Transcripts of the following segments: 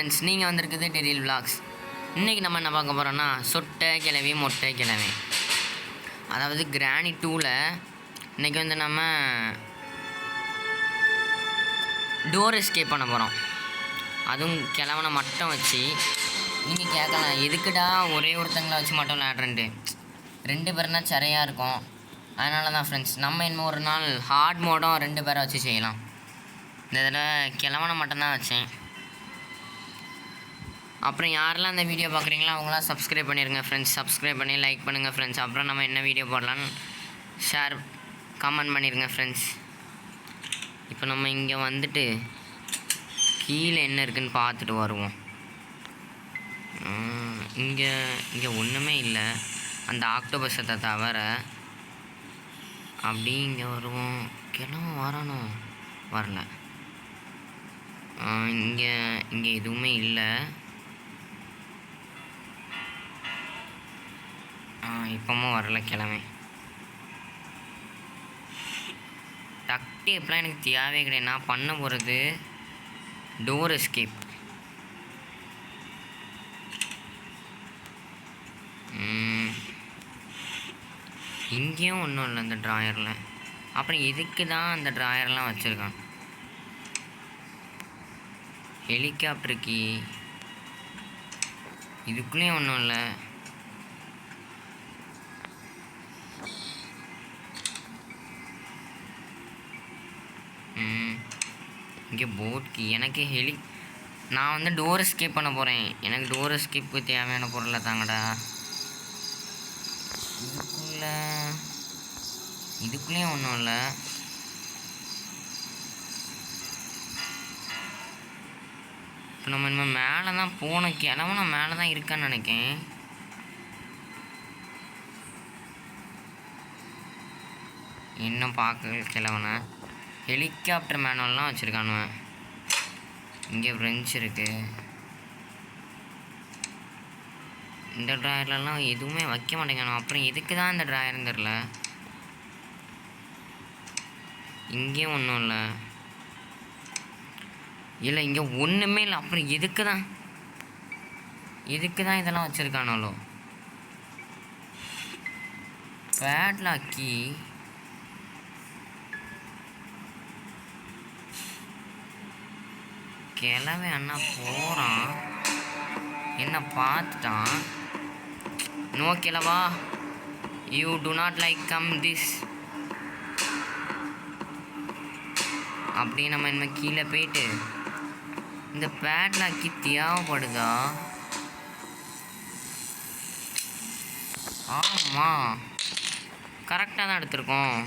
Friends, நீங்கள் வந்திருக்குது டெரில் vlogs. இன்றைக்கி நம்ம என்ன பார்க்க போகிறோன்னா சொட்டை கிழவி மொட்டை கிழவி, அதாவது கிராணி 2ல் இன்றைக்கி வந்து நம்ம டோர் எஸ்கேப் பண்ண போகிறோம். அதுவும் கிழவனை மட்டும் வச்சு. நீங்கள் கேட்கலாம், எதுக்குடா ஒரே ஒருத்தங்களை வச்சு மட்டும் விளையாடுறேன்ட்டு. 2 பேர்னா சரியாக இருக்கும். அதனால தான் ஃப்ரெண்ட்ஸ், நம்ம இன்னும் ஒரு நாள் ஹார்ட் மோடும் 2 பேரை வச்சு செய்யலாம். இந்த இதில் கிழவனை மட்டும்தான் வச்சேன். அப்புறம் யாரெல்லாம் அந்த வீடியோ பார்க்குறீங்களோ அவங்களாம் சப்ஸ்கிரைப் பண்ணிடுங்க ஃப்ரெண்ட்ஸ். சப்ஸ்கிரைப் பண்ணி லைக் பண்ணுங்கள் ஃப்ரெண்ட்ஸ். அப்புறம் நம்ம என்ன வீடியோ போடலான்னு ஷேர் கமெண்ட் பண்ணிடுங்க ஃப்ரெண்ட்ஸ். இப்போ நம்ம இங்கே வந்துட்டு கீழே என்ன இருக்குதுன்னு பார்த்துட்டு வருவோம். இங்கே ஒன்றுமே இல்லை, அந்த ஆக்டோபஸத்தை தவிர. அப்படி இங்கே வருவோம். கிளம்ப வரணும், வரல. இங்கே எதுவுமே இல்லை. இப்போவும் வரல கிழமை. டக்டி எப்பெல்லாம் எனக்கு தேவையே கிடையாது. நான் பண்ண போகிறது டோர் எஸ்கேப். இங்கேயும் ஒன்றும் இல்லை அந்த ட்ராயரில். அப்புறம் எதுக்கு தான் அந்த ட்ராயர்லாம் வச்சுருக்கான்? ஹெலிகாப்டருக்கு இதுக்குள்ளேயும் ஒன்றும் இல்லை. இங்கே போட்க்கு எனக்கு நான் வந்து டோர் எஸ்கேப் பண்ண போகிறேன். எனக்கு டோர் எஸ்கேப்புக்கு தேவையான பொருளை தாங்கடா. இதுக்குள்ளேயும் ஒன்றும் இல்லை. இப்போ நம்ம இனிமேல் மேலே தான் போகணும். கிளம்புனா மேலே தான் இருக்கான்னு நினைக்கேன். இன்னும் பார்க்க கிளம்புன ஹெலிகாப்டர் மேனுவல்லாம் வச்சுருக்கானுவேன். இங்கே ஃப்ரெஞ்ச் இருக்குது. இந்த ட்ராயர்லலாம் எதுவுமே வைக்க மாட்டேங்கணும். அப்புறம் எதுக்கு தான் இந்த ட்ராயர்னு தெரில. இங்கேயும் ஒன்றும் இல்லை, இங்கே ஒன்றுமே இல்லை. அப்புறம் எதுக்கு தான் இதெல்லாம் வச்சுருக்கானாலோ? பேட்லாக்கி கிளவே அண்ணா போகிறான், என்ன பார்த்துட்டான். நோ கிளவா, you do not like come this. அப்படி நம்ம இனிமேல் கீழே போயிட்டு இந்த பேட்லாக்கி தேவைப்படுதா? ஆமாம், கரெக்டாக தான் எடுத்திருக்கோம்.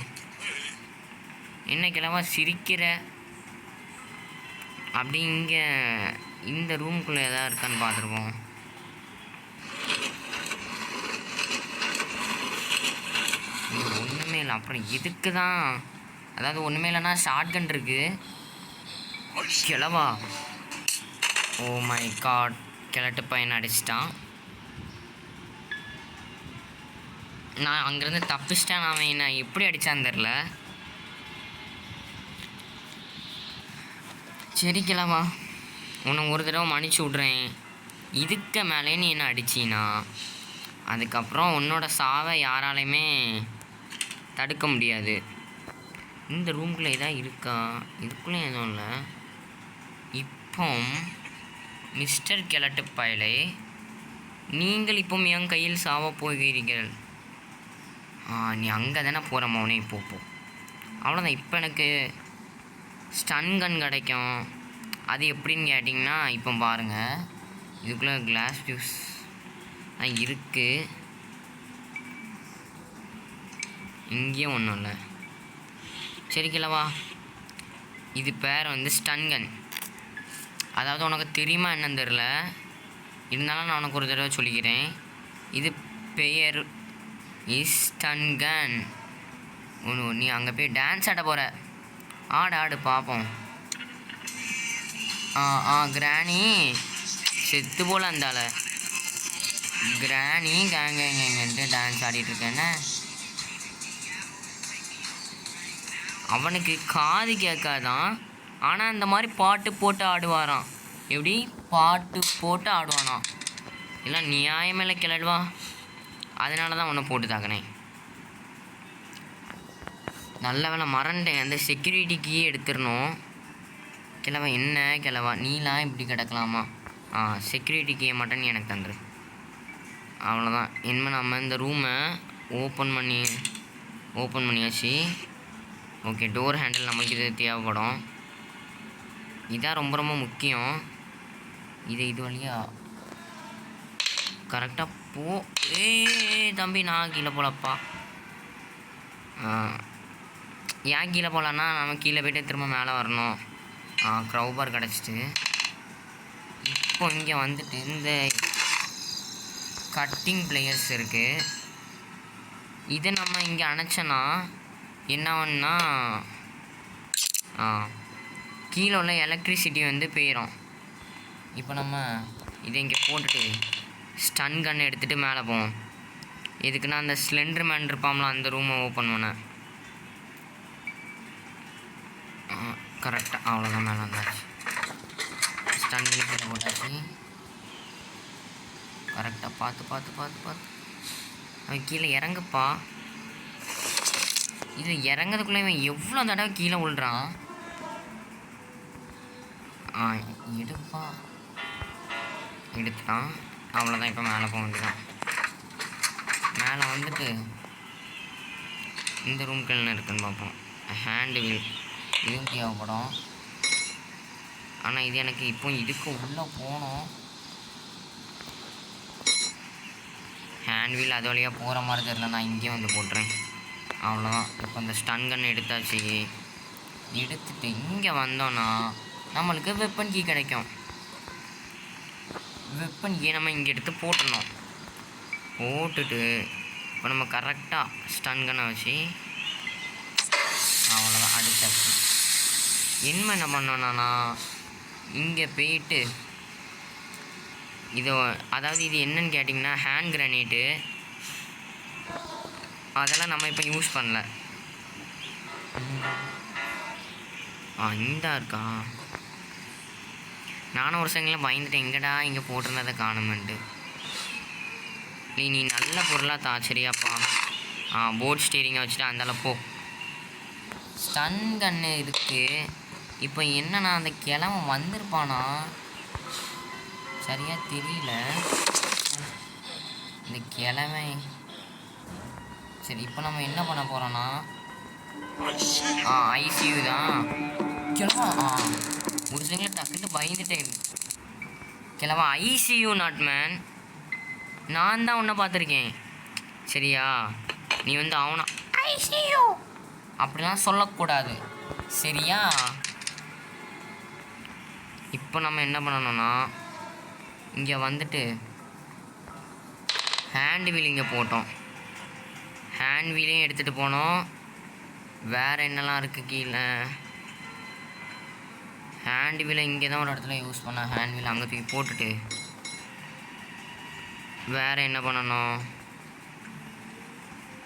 என்ன கிளவா சிரிக்கிற? அப்படி இங்கே இந்த ரூம்குள்ளே எதாவது இருக்கான்னு பார்த்துருக்கோம். இங்கே ஒன்றுமே இல்லை. அப்புறம் எதுக்கு தான், அதாவது ஒன்றுமே இல்லைன்னா ஷார்ட் கன் இருக்குது. கிளவா, ஓ மை காட், கிழட்டு பையன் அடிச்சிட்டான். நான் அங்கேருந்து தப்பிச்சிட்டேன். அவன் நான் எப்படி அடித்தான்னு தெரில. சரி கிளவா, உன்னை ஒரு தடவை மன்னிச்சு விட்றேன். இதுக்கு மேலே நீ என்ன அடிச்சின்னா அதுக்கப்புறம் உன்னோட சாவை யாராலையுமே தடுக்க முடியாது. இந்த ரூம்குள்ளே எதாவது இருக்கா? இதுக்குள்ளே எதுவும் இல்லை. இப்போ மிஸ்டர் கிழட்டு பயலே, நீங்கள் இப்போ என் கையில் சாவ போகிறீர்கள். நீ அங்கே தானே போகிற மௌனே, போ. அவ்வளோதான். இப்போ எனக்கு ஸ்டன் கன் கிடைக்கும். அது எப்படின்னு கேட்டிங்கன்னா, இப்போ பாருங்கள், இதுக்குள்ளே கிளாஸ் ஜூஸ் இருக்குது. இங்கேயும் ஒன்றும் இல்லை. சரி கிழவா, இது பேர் வந்து ஸ்டன் கன். அதாவது உனக்கு தெரியுமா என்னன்னு தெரில, இருந்தாலும் நான் உனக்கு ஒரு தடவை சொல்லிக்கிறேன். இது பெயர் இஸ் ஸ்டன் கன். நீ அங்கே போய் டான்ஸ் ஆட போகிற. ஆடு பார்ப்போம். கிராணி செத்து போல் அந்தால. கிராணி கேங்கன்ட்டு டான்ஸ் ஆடிட்டுருக்கேன்னு அவனுக்கு காது கேட்காதான். ஆனால் இந்த மாதிரி பாட்டு போட்டு ஆடுவாராம். எப்படி பாட்டு போட்டு ஆடுவானா, இல்லை நியாயமேல கிளடுவா. அதனால தான் உன்னை போட்டு தாக்கினேன். நல்ல வேலை மறந்துட்டேன், அந்த செக்யூரிட்டி கீயே எடுத்துடணும். கிழவா என்ன கிழவா நீலாம் இப்படி கிடக்கலாமா? செக்யூரிட்டி கீயை மட்டும் நீ எனக்கு தந்துரு. அவ்வளோதான். இனிமேல் நம்ம இந்த ரூமை ஓப்பன் பண்ணியாச்சு. ஓகே, டோர் ஹேண்டில் நம்மளுக்கு இது தேவைப்படும். இதான் ரொம்ப ரொம்ப முக்கியம். இது வழியா கரெக்டாக போ. தம்பி நான் கீழே போகலப்பா. ஏன் கீழே போகலன்னா நம்ம கீழே போய்ட்டு திரும்ப மேலே வரணும். க்ரௌபார் கிடச்சிட்டு இப்போ இங்கே வந்துட்டு இந்த கட்டிங் பிளேயர்ஸ் இருக்குது. இதை நம்ம இங்கே அணைச்சோன்னா என்ன ஒன்றா கீழே உள்ள எலக்ட்ரிசிட்டி வந்து போயிடும். இப்போ நம்ம இதை இங்கே போட்டுட்டு ஸ்டன் கன் எடுத்துகிட்டு மேலே போவோம். எதுக்குன்னா அந்த ஸ்லெண்டர் மேன் இருப்பாங்களா, அந்த ரூமை ஓப்பன் பண்ண. கரெக்டாக அவ்வளோதான், மேலே வந்தாச்சு. ஸ்டன் கன் கீழே போட்டாச்சு. கரெக்டாக பார்த்து அவன் கீழே இறங்குப்பா. இது இறங்கிறதுக்குள்ளே இவன் எவ்வளோ தடவை கீழே விழுறான். எடுத்துட்டான். அவ்வளோதான். இப்போ மேலே போக வேண்டியதான். மேலே வந்துட்டு இந்த ரூம்க்கு என்ன இருக்குன்னு பார்ப்போம். ஹேண்டு வீல் இதுவும் தேவைப்படும். ஆனால் இது எனக்கு இப்போ இதுக்கு உள்ளே போகணும். ஹேண்ட் வீல் அது வழியாக போகிற மாதிரி தெரியல, நான் இங்கேயே வந்து போட்டுறேன். அவ்வளோதான். இப்போ இந்த ஸ்டன் கன் எடுத்தாச்சு. எடுத்துட்டு இங்கே வந்தோன்னா நம்மளுக்கு வெப்பன் கீ கிடைக்கும். வெப்பன் கீ நம்ம இங்கே எடுத்து போட்டுடணும். போட்டுட்டு இப்போ நம்ம கரெக்டாக ஸ்டன் கன்னை வச்சு அவ்வளோதான் அடித்தாச்சு. என்ன பண்ணோன்னா இங்கே போயிட்டு இது அதாவது இது என்னன்னு கேட்டிங்கன்னா ஹேண்ட் கிரனேட்டு. அதெல்லாம் நம்ம இப்போ யூஸ் பண்ணல. இந்தா இருக்கா. நானும் ஒரு செகண்டில் பயந்துட்டேன், எங்கடா இங்கே போட்டிருந்ததை காணுமென்ட்டு. நீ நல்ல பொருளாக தாச்சரியாப்பா. போர்ட் ஸ்டீரிங்கை வச்சுட்டு அந்தால போ. ஸ்டன் கன்னு இருக்குது. இப்போ என்னன்னா அந்த கிழமை வந்திருப்பானா சரியாக தெரியல. இந்த கிழமை சரி. இப்போ நம்ம என்ன பண்ண போகிறோன்னா ஐசியூ தான் கிழவா. ஒரு செகண்டில் டக்குட்டு பயந்துட்டேன். கிழவா ஐசியூ நாட் மேன். நான் தான் உன்னை பார்த்துருக்கேன் சரியா. நீ வந்து அவனா ஐசியூ அப்படிலாம் சொல்லக்கூடாது சரியா. இப்போ நம்ம என்ன பண்ணணும்னா இங்கே வந்துட்டு ஹேண்ட் வீல் இங்கே போட்டோம். ஹேண்ட் வீலையும் எடுத்துகிட்டு போனோம். வேறு என்னெல்லாம் இருக்குது கீழே. ஹேண்ட் வீலை இங்கே தான் ஒரு இடத்துல யூஸ் பண்ணோம். ஹேண்ட் வீல் அங்கே தூக்கி போட்டுட்டு வேறு என்ன பண்ணணும்.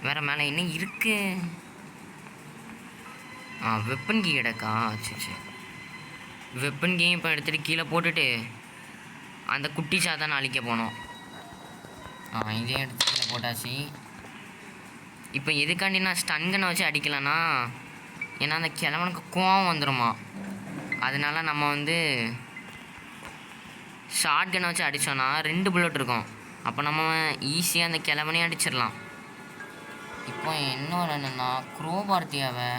வேறு மேலே என்ன இருக்குது. வெப்பன் கீ கிடக்கா. சரி வெப்பன் கீ இப்போ எடுத்துகிட்டு கீழே போட்டுட்டு அந்த குட்டி சாத்தான் அழிக்க போனோம். இதையும் எடுத்து கீழே போட்டாச்சு. இப்போ எதுக்காண்டி நான் ஸ்டன் கன்னை வச்சு அடிக்கலைன்னா ஏன்னா அந்த கிழவனுக்கு கோவம் வந்துடுமா. அதனால நம்ம வந்து ஷார்ட் கன்னை வச்சு அடித்தோன்னா 2 புல்லட் இருக்கும். அப்போ நம்ம ஈஸியாக அந்த கிழவனையும் அடிச்சிடலாம். இப்போ இன்னொரு என்னென்னா க்ரோபார் தேவை.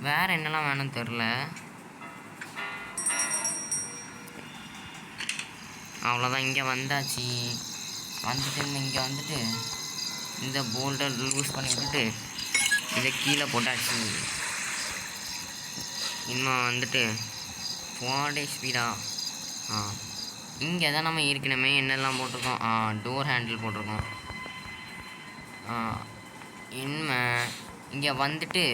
வேறு என்னெல்லாம் வேணும்னு தெரில. அவ்வளோதான். இங்கே வந்தாச்சு. வந்துட்டு இங்கே வந்துட்டு இந்த போல்டை லூஸ் பண்ணி விட்டுட்டு இதை கீழே போட்டாச்சு. இன்னும் வந்துட்டு போடே ஸ்பீடாக இங்கே தான் நம்ம ஏற்கனவே என்னெல்லாம் போட்டிருக்கோம். டோர் ஹேண்டில் போட்டிருக்கோம். இனிமே இங்கே வந்துட்டு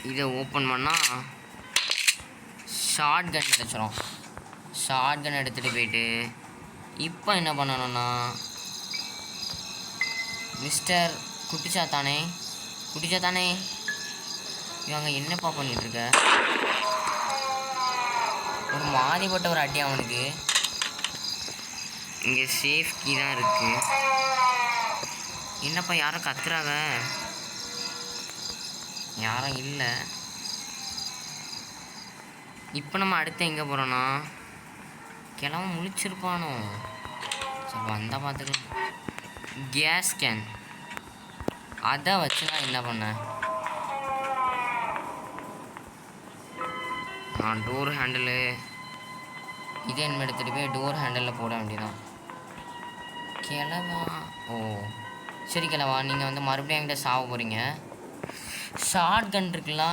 இதை ஓப்பன் பண்ணால் ஷார்ட் கன் கிடச்சிரும். ஷார்ட் கன் எடுத்துகிட்டு போயிட்டு இப்போ என்ன பண்ணணும்னா மிஸ்டர் குட்டிச்சாத்தானே இவங்க என்னப்பா பண்ணிகிட்ருக்க. ஒரு மாதிரிப்பட்ட ஒரு அடி அவனுக்கு. இங்கே சேஃப் கீ தான் இருக்கு. என்னப்பா யாரும் கத்துறாங்க? யாரும் இல்லை. இப்போ நம்ம அடுத்து எங்கே போகிறோன்னா கிளம்ப முழிச்சிருப்பானோ. சரி வந்தால் பார்த்துக்கலாம். கேஸ் கேன் அதை வச்சு நான் என்ன பண்ணேன், டோர் ஹேண்டிலு இதே என்ன எடுத்துகிட்டு போய் டோர் ஹேண்டிலில் போட வேண்டியதான். கிளவா ஓ சரி கிளவா, நீங்கள் வந்து மறுபடியும் என்கிட்ட சாவ போகிறீங்க. ஷார்ட் கன் இருக்குல்ல,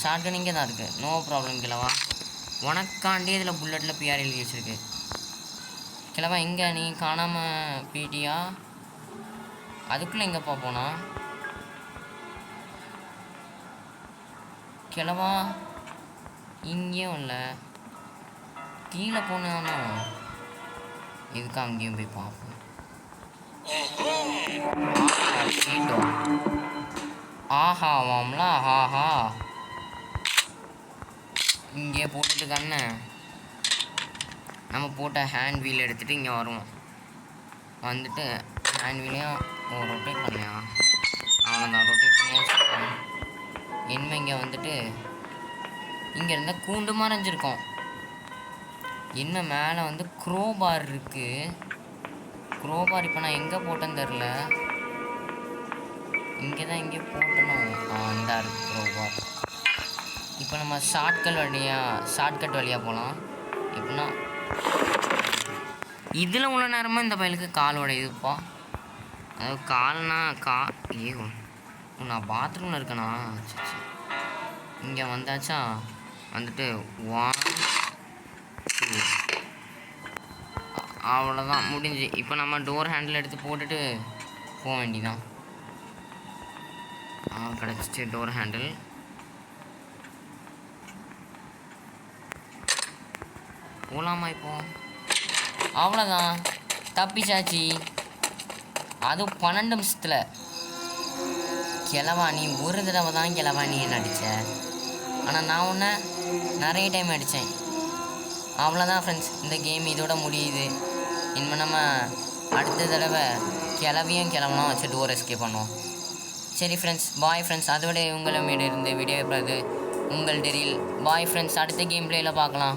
ஷார்ட் கன் இங்கே தான் இருக்குது. No problem கிளவா. உனக்காண்டி இதில் புல்லட்டில் பிஆர் எழுதி வச்சுருக்கு. கிளவா எங்கே நீ காணாமல் போயிட்டியா? அதுக்குள்ளே எங்கேப்பா போனா கிளவா? இங்கேயும் இல்லை, கீழே போனானோ. இதுக்கு அங்கேயும் போய் பார்ப்போம். ஆஹா வாம்ல ஆஹா. இங்கே போட்டுட்டு கண்ணை நம்ம போட்ட ஹேண்ட் வீல் எடுத்துகிட்டு இங்கே வருவோம். வந்துட்டு ஹேண்ட் வீலையும் ரொட்டேட் பண்ணியா, அவ்வளோதான் ரொட்டேட் பண்ணியாச்சு. என்ன இங்கே வந்துட்டு இங்கே இருந்தால் கூண்டு மறைஞ்சிருக்கோம். என்ன மேலே வந்து க்ரோபார் இருக்குது. க்ரோபார் இப்போ நான் எங்கே போட்டேன்னு தெரில. இங்கே தான் எங்கே போட்டணும். இந்த இருக்குது க்ரோபார். இப்போ நம்ம ஷார்ட்கட் வழியாக போகலாம். எப்படின்னா இதில் உள்ள நேரமாக இந்த பயலுக்கு கால் உடையுதுப்பா. அதாவது கால்னா ஐயோ நான் பாத்ரூமில் இருக்கேனா. சரி இங்கே வந்தாச்சா, வந்துட்டு 1 2 அவ்வளோதான் முடிஞ்சு. இப்போ நம்ம டோர் ஹேண்டில் எடுத்து போட்டுட்டு போக வேண்டியதான். கிடச்சிச்சு டோர் ஹேண்டில். போகலாமா இப்போ? அவ்வளோதான் தப்பிச்சாச்சு. அதுவும் 12 நிமிஷத்தில். கிளவா நீ ஒரு தடவை தான் கிளவா நீ என்ன அடித்த, ஆனால் நான் ஒன்று நிறைய டைம் அடித்தேன். அவ்வளோதான் ஃப்ரெண்ட்ஸ், இந்த கேம் இதோட முடியுது. இனிமேல் நம்ம அடுத்த தடவை கிளம்பலாம் வச்சு டோர் எஸ்கேப் பண்ணுவோம். சரி ஃப்ரெண்ட்ஸ், பாய் ஃப்ரெண்ட்ஸ். அதோட உங்களிடமிருந்து வீடியோ உங்கள் டெரில் பாய் ஃப்ரெண்ட்ஸ். அடுத்த கேம் பிளேயில் பார்க்கலாம்.